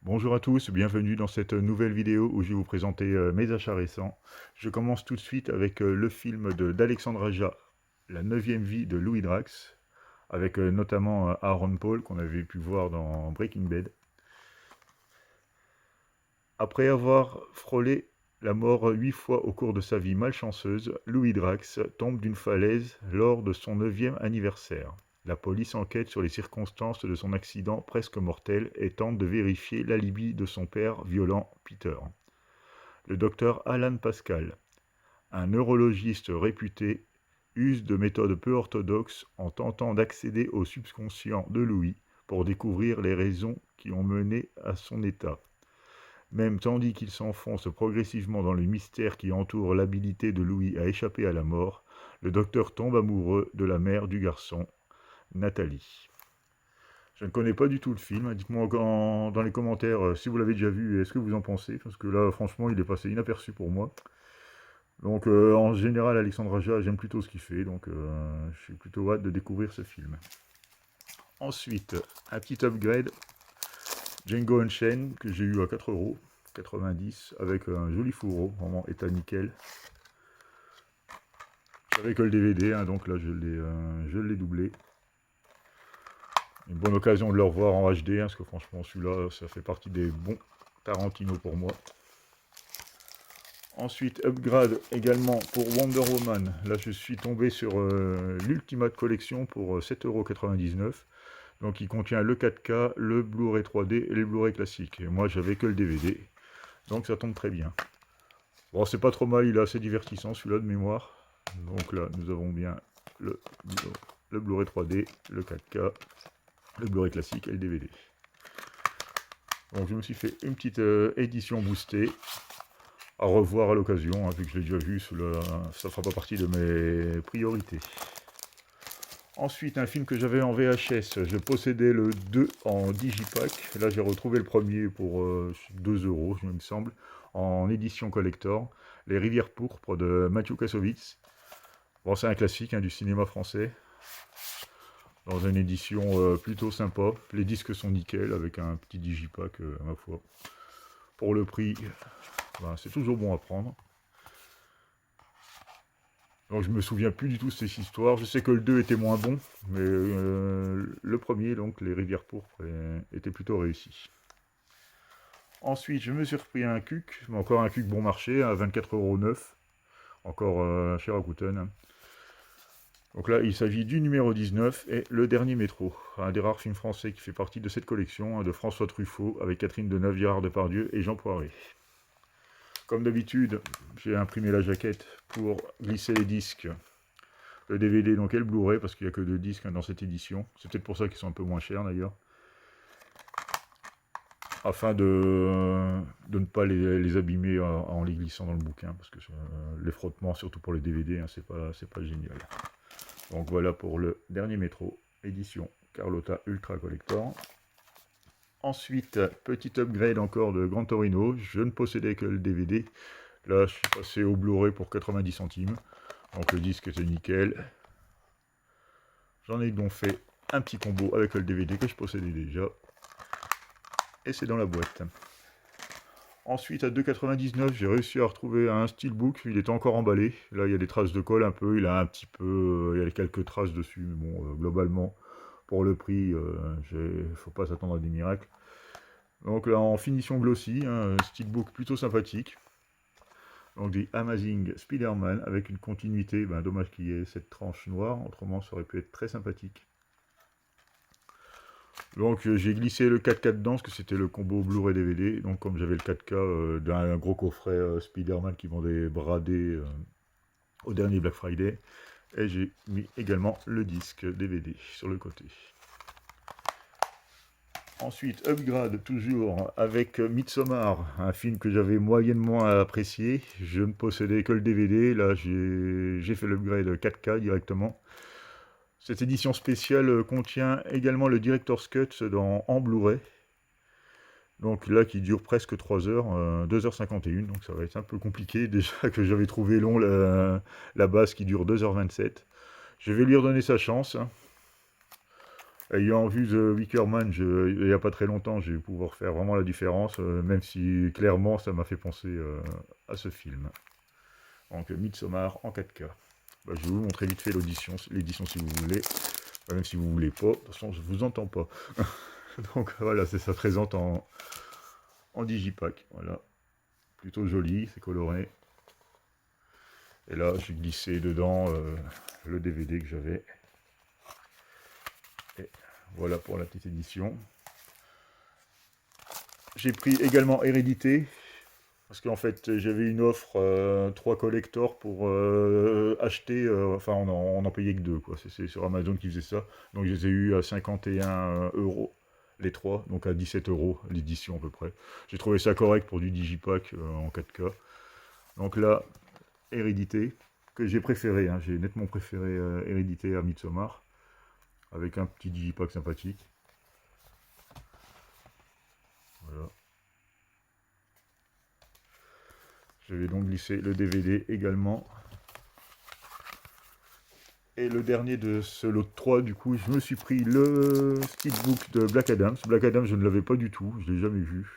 Bonjour à tous, bienvenue dans cette nouvelle vidéo où je vais vous présenter mes achats récents. Je commence tout de suite avec le film d'Alexandre Aja, La neuvième vie de Louis Drax, avec notamment Aaron Paul qu'on avait pu voir dans Breaking Bad. Après avoir frôlé la mort 8 fois au cours de sa vie malchanceuse, Louis Drax tombe d'une falaise lors de son 9e anniversaire. La police enquête sur les circonstances de son accident presque mortel et tente de vérifier l'alibi de son père violent, Peter. Le docteur Alan Pascal, un neurologiste réputé, use de méthodes peu orthodoxes en tentant d'accéder au subconscient de Louis pour découvrir les raisons qui ont mené à son état. Même tandis qu'il s'enfonce progressivement dans le mystère qui entoure l'habilité de Louis à échapper à la mort, le docteur tombe amoureux de la mère du garçon, Nathalie. Je ne connais pas du tout le film. Dites-moi dans les commentaires si vous l'avez déjà vu et ce que vous en pensez, parce que là, franchement, il est passé inaperçu pour moi. Donc, en général, Alexandre Aja, j'aime plutôt ce qu'il fait, donc je suis plutôt hâte de découvrir ce film. Ensuite, un petit upgrade, Django Unchained, que j'ai eu à 4,90 € avec un joli fourreau, vraiment état nickel. J'avais que le DVD, hein, donc là je l'ai doublé. Une bonne occasion de le revoir en HD, hein, parce que franchement celui-là, ça fait partie des bons Tarantino pour moi. Ensuite, upgrade également pour Wonder Woman. Là, je suis tombé sur l'Ultimate Collection pour 7,99 €. Donc, il contient le 4K, le Blu-ray 3D et le Blu-ray classique. Et moi, j'avais que le DVD. Donc, ça tombe très bien. Bon, c'est pas trop mal, il est assez divertissant celui-là de mémoire. Donc là, nous avons bien le, le Blu-ray 3D, le 4K, le Blu-ray classique et le DVD. Donc, je me suis fait une petite édition boostée. À revoir à l'occasion, hein, vu que je l'ai déjà vu, ça ne fera pas partie de mes priorités. Ensuite, un film que j'avais en VHS, je possédais le 2 en digipack. Là, j'ai retrouvé le premier pour 2 €, il me semble, en édition collector. Les Rivières pourpres de Mathieu Kassovitz. Bon, c'est un classique, hein, du cinéma français. Dans une édition plutôt sympa. Les disques sont nickel, avec un petit digipack, à ma foi. Pour le prix, ben, c'est toujours bon à prendre. Donc je me souviens plus du tout de cette histoire. Je sais que le 2 était moins bon, mais le premier, donc les Rivières pourpres, était plutôt réussi. Ensuite, je me suis repris un CUC, mais encore un CUC bon marché, à 24,09 €, encore chez Rakuten. Donc là, il s'agit du numéro 19 et Le Dernier Métro, un des rares films français qui fait partie de cette collection, hein, de François Truffaut, avec Catherine Deneuve, Gérard Depardieu et Jean Poiret. Comme d'habitude, j'ai imprimé la jaquette pour glisser les disques. Le DVD donc et le Blu-ray, parce qu'il n'y a que 2 disques, hein, dans cette édition. C'est peut-être pour ça qu'ils sont un peu moins chers d'ailleurs. Afin de ne pas les abîmer en les glissant dans le bouquin, parce que les frottements, surtout pour les DVD, hein, c'est pas génial. Donc voilà pour Le Dernier Métro, édition Carlotta Ultra Collector. Ensuite, petit upgrade encore de Gran Torino. Je ne possédais que le DVD. Là, je suis passé au Blu-ray pour 90 centimes. Donc le disque était nickel. J'en ai donc fait un petit combo avec le DVD que je possédais déjà. Et c'est dans la boîte. Ensuite, à 2,99 €, j'ai réussi à retrouver un steelbook. Il était encore emballé. Là, il y a des traces de colle un peu. Il a un petit peu... il y a quelques traces dessus. Mais bon, globalement, pour le prix, il ne faut pas s'attendre à des miracles. Donc là, en finition glossy, un steelbook plutôt sympathique. Donc des Amazing Spider-Man avec une continuité. Ben, dommage qu'il y ait cette tranche noire. Autrement, ça aurait pu être très sympathique. Donc j'ai glissé le 4K dedans, parce que c'était le combo Blu-ray DVD. Donc comme j'avais le 4K d'un gros coffret Spider-Man qui vendait bradé au dernier Black Friday, et j'ai mis également le disque DVD sur le côté. Ensuite, upgrade toujours avec Midsommar, un film que j'avais moyennement apprécié. Je ne possédais que le DVD, là j'ai fait l'upgrade 4K directement. Cette édition spéciale contient également le Director's Cut en Blu-ray. Donc là, qui dure presque 3 heures, 2h51, donc ça va être un peu compliqué. Déjà que j'avais trouvé long la base qui dure 2h27. Je vais lui redonner sa chance, hein. Ayant vu The Wicker Man il n'y a pas très longtemps, je vais pouvoir faire vraiment la différence, même si clairement ça m'a fait penser à ce film. Donc Midsommar en 4K. Bah, je vais vous montrer vite fait l'édition si vous voulez. Même si vous voulez pas, de toute façon je vous entends pas. Donc voilà, c'est ça présente en digipack. Voilà, plutôt joli, c'est coloré. Et là, j'ai glissé dedans le DVD que j'avais. Et voilà pour la petite édition. J'ai pris également Hérédité, parce qu'en fait, j'avais une offre 3 collectors pour acheter, enfin, on en payait que 2, quoi. C'est sur Amazon qui faisait ça. Donc, je les ai eu à 51 euros, les 3, donc à 17 euros l'édition à peu près. J'ai trouvé ça correct pour du digipack en 4K. Donc là, Hérédité, que j'ai préféré, hein. J'ai nettement préféré Hérédité à Midsommar, avec un petit digipack sympathique. Voilà. Je vais donc glisser le DVD également. Et le dernier de ce lot de 3, du coup, je me suis pris le steelbook de Black Adams. Black Adams, je ne l'avais pas du tout, je ne l'ai jamais vu.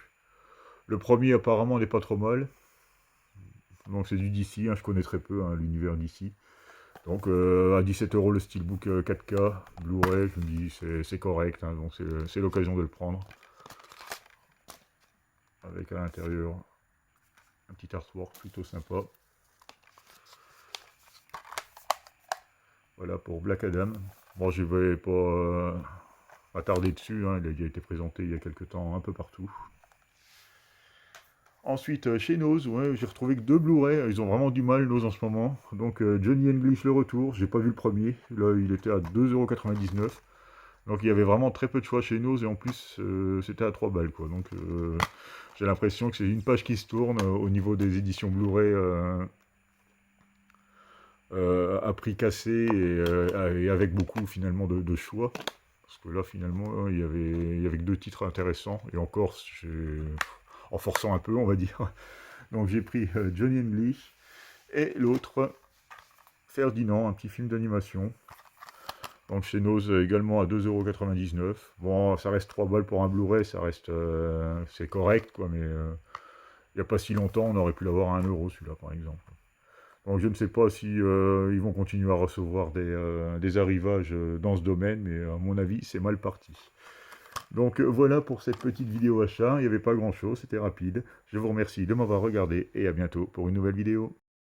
Le premier, apparemment, n'est pas trop mal. Donc c'est du DC, hein, je connais très peu hein, l'univers DC. Donc à 17 euros le steelbook 4K, Blu-ray, je me dis c'est correct, hein, donc c'est l'occasion de le prendre. Avec à l'intérieur un petit artwork plutôt sympa. Voilà pour Black Adam. Bon, je ne vais pas m'attarder dessus, hein, il a déjà été présenté il y a quelques temps un peu partout. Ensuite, chez Nose, ouais, j'ai retrouvé que 2 Blu-ray, ils ont vraiment du mal, Nose, en ce moment. Donc, Johnny English, le retour, j'ai pas vu le premier, là, il était à 2,99 €. Donc, il y avait vraiment très peu de choix chez Nose, et en plus, c'était à 3 balles, quoi. Donc, j'ai l'impression que c'est une page qui se tourne au niveau des éditions Blu-ray à prix cassé, et avec beaucoup, finalement, de choix. Parce que là, finalement, il y avait que 2 titres intéressants, et encore, en forçant un peu, on va dire. Donc j'ai pris Johnny English et l'autre, Ferdinand, un petit film d'animation. Donc chez Nose également à 2,99 €. Bon, ça reste 3 balles pour un Blu-ray, ça reste, c'est correct, quoi, mais il n'y a pas si longtemps, on aurait pu l'avoir à 1 € celui-là, par exemple. Donc je ne sais pas si ils vont continuer à recevoir des arrivages dans ce domaine, mais à mon avis, c'est mal parti. Donc voilà pour cette petite vidéo achat, il n'y avait pas grand chose, c'était rapide. Je vous remercie de m'avoir regardé et à bientôt pour une nouvelle vidéo.